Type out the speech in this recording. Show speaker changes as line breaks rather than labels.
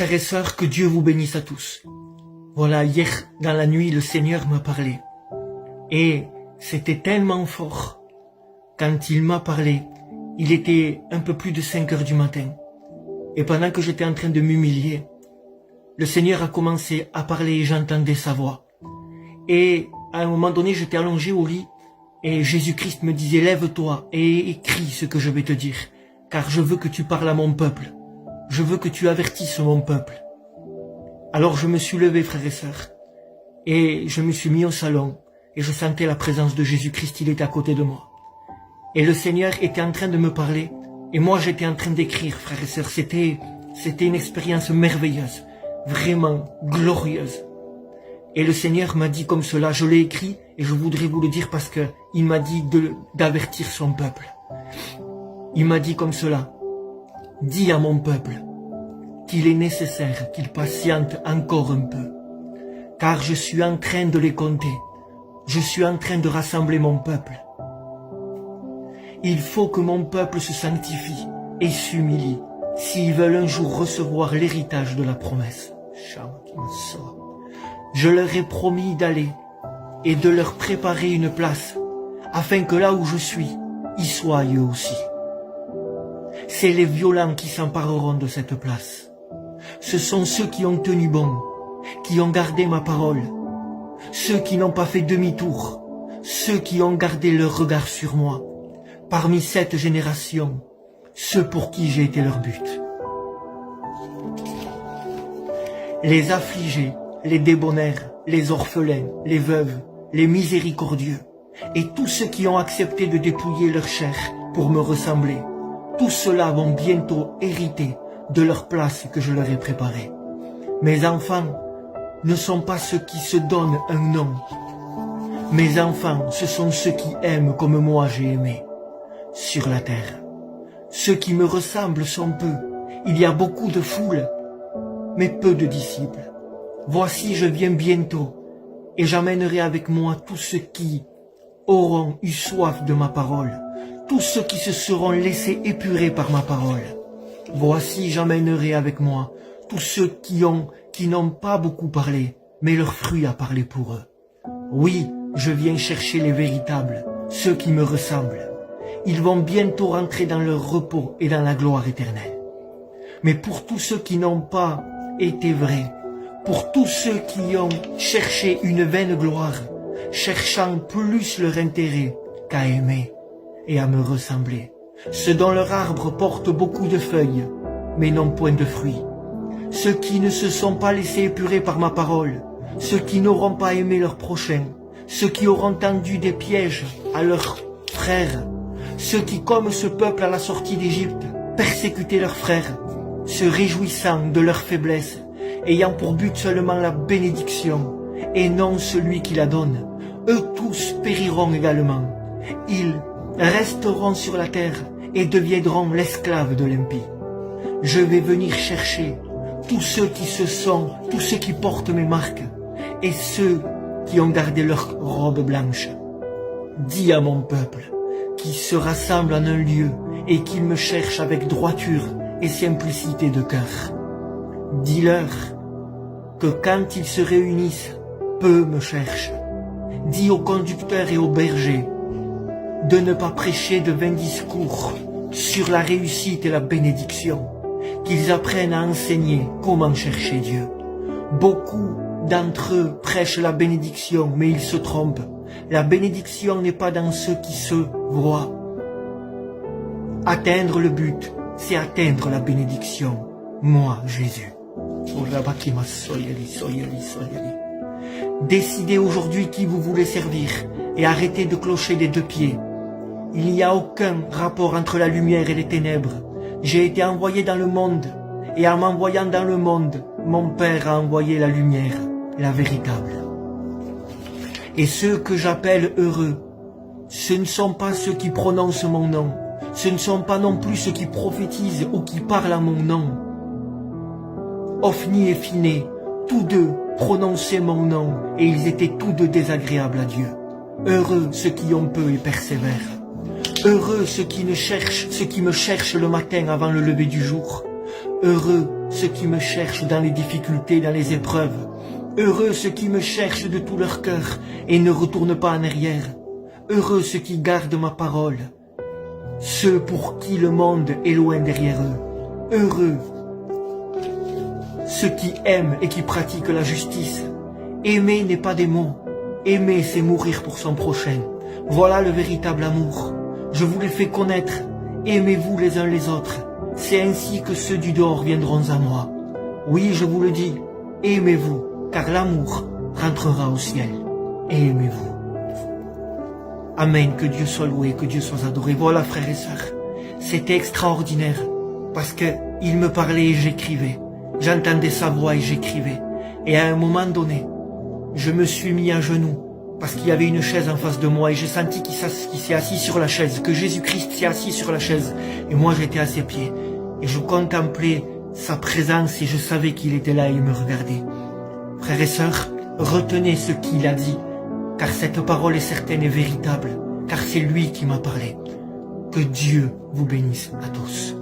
frères et sœurs, que Dieu vous bénisse à tous. Voilà, hier, dans la nuit, le Seigneur m'a parlé. Et c'était tellement fort. Quand il m'a parlé, il était un peu plus de 5 heures du matin. Et pendant que j'étais en train de m'humilier, le Seigneur a commencé à parler et j'entendais sa voix. Et à un moment donné, j'étais allongé au lit et Jésus-Christ me disait « Lève-toi et écris ce que je vais te dire, car je veux que tu parles à mon peuple. Je veux que tu avertisses mon peuple. » Alors je me suis levé, frères et sœurs, et je me suis mis au salon et je sentais la présence de Jésus-Christ, il était à côté de moi. Et le Seigneur était en train de me parler et moi j'étais en train d'écrire, frères et sœurs. C'était une expérience merveilleuse, vraiment glorieuse. Et le Seigneur m'a dit comme cela, je l'ai écrit et je voudrais vous le dire parce que il m'a dit d'avertir son peuple. Il m'a dit comme cela, dis à mon peuple qu'il est nécessaire qu'il patiente encore un peu, car je suis en train de les compter, je suis en train de rassembler mon peuple. Il faut que mon peuple se sanctifie et s'humilie s'ils veulent un jour recevoir l'héritage de la promesse. Je leur ai promis d'aller et de leur préparer une place, afin que là où je suis, y soient eux aussi. C'est les violents qui s'empareront de cette place. Ce sont ceux qui ont tenu bon, qui ont gardé ma parole, ceux qui n'ont pas fait demi-tour, ceux qui ont gardé leur regard sur moi. Parmi cette génération, ceux pour qui j'ai été leur but. Les affligés, les débonnaires, les orphelins, les veuves, les miséricordieux, et tous ceux qui ont accepté de dépouiller leur chair pour me ressembler, tous ceux-là vont bientôt hériter de leur place que je leur ai préparée. Mes enfants ne sont pas ceux qui se donnent un nom. Mes enfants, ce sont ceux qui aiment comme moi j'ai aimé. Sur la terre. Ceux qui me ressemblent sont peu. Il y a beaucoup de foule, mais peu de disciples. Voici, je viens bientôt, et j'amènerai avec moi tous ceux qui auront eu soif de ma parole, tous ceux qui se seront laissés épurer par ma parole. Voici, j'amènerai avec moi tous ceux qui n'ont pas beaucoup parlé, mais leur fruit a parlé pour eux. Oui, je viens chercher les véritables, ceux qui me ressemblent. Ils vont bientôt rentrer dans leur repos et dans la gloire éternelle. Mais pour tous ceux qui n'ont pas été vrais, pour tous ceux qui ont cherché une vaine gloire, cherchant plus leur intérêt qu'à aimer et à me ressembler, ceux dont leur arbre porte beaucoup de feuilles, mais non point de fruits, ceux qui ne se sont pas laissés épurer par ma parole, ceux qui n'auront pas aimé leur prochain, ceux qui auront tendu des pièges à leurs frères, ceux qui, comme ce peuple à la sortie d'Égypte, persécutaient leurs frères, se réjouissant de leur faiblesse, ayant pour but seulement la bénédiction, et non celui qui la donne, eux tous périront également. Ils resteront sur la terre et deviendront l'esclave de l'impie. Je vais venir chercher tous ceux tous ceux qui portent mes marques, et ceux qui ont gardé leur robe blanche. Dis à mon peuple, qui se rassemblent en un lieu et qui me cherchent avec droiture et simplicité de cœur. Dis-leur que quand ils se réunissent, peu me cherchent. Dis aux conducteurs et aux bergers de ne pas prêcher de vains discours sur la réussite et la bénédiction, qu'ils apprennent à enseigner comment chercher Dieu. Beaucoup d'entre eux prêchent la bénédiction, mais ils se trompent. La bénédiction n'est pas dans ceux qui se voient. Atteindre le but, c'est atteindre la bénédiction. Moi, Jésus. Décidez aujourd'hui qui vous voulez servir et arrêtez de clocher des deux pieds. Il n'y a aucun rapport entre la lumière et les ténèbres. J'ai été envoyé dans le monde et en m'envoyant dans le monde, mon Père a envoyé la lumière, la véritable. Et ceux que j'appelle heureux, ce ne sont pas ceux qui prononcent mon nom, ce ne sont pas non plus ceux qui prophétisent ou qui parlent à mon nom. Ophni et Phiné, tous deux prononçaient mon nom et ils étaient tous deux désagréables à Dieu. Heureux ceux qui ont peu et persévèrent. Heureux ceux qui me cherchent le matin avant le lever du jour. Heureux ceux qui me cherchent dans les difficultés, dans les épreuves. Heureux ceux qui me cherchent de tout leur cœur et ne retournent pas en arrière. Heureux ceux qui gardent ma parole. Ceux pour qui le monde est loin derrière eux. Heureux ceux qui aiment et qui pratiquent la justice. Aimer n'est pas des mots. Aimer, c'est mourir pour son prochain. Voilà le véritable amour. Je vous l'ai fait connaître. Aimez-vous les uns les autres. C'est ainsi que ceux du dehors viendront à moi. Oui, je vous le dis, aimez-vous, car l'amour rentrera au ciel. Aimez-vous. Amen, que Dieu soit loué, que Dieu soit adoré. Voilà, frères et sœurs, c'était extraordinaire, parce que il me parlait et j'écrivais. J'entendais sa voix et j'écrivais. Et à un moment donné, je me suis mis à genoux, parce qu'il y avait une chaise en face de moi, et j'ai senti qu'il s'est assis sur la chaise, que Jésus-Christ s'est assis sur la chaise, et moi j'étais à ses pieds, et je contemplais sa présence, et je savais qu'il était là et il me regardait. Frères et sœurs, retenez ce qu'il a dit, car cette parole est certaine et véritable, car c'est lui qui m'a parlé. Que Dieu vous bénisse à tous.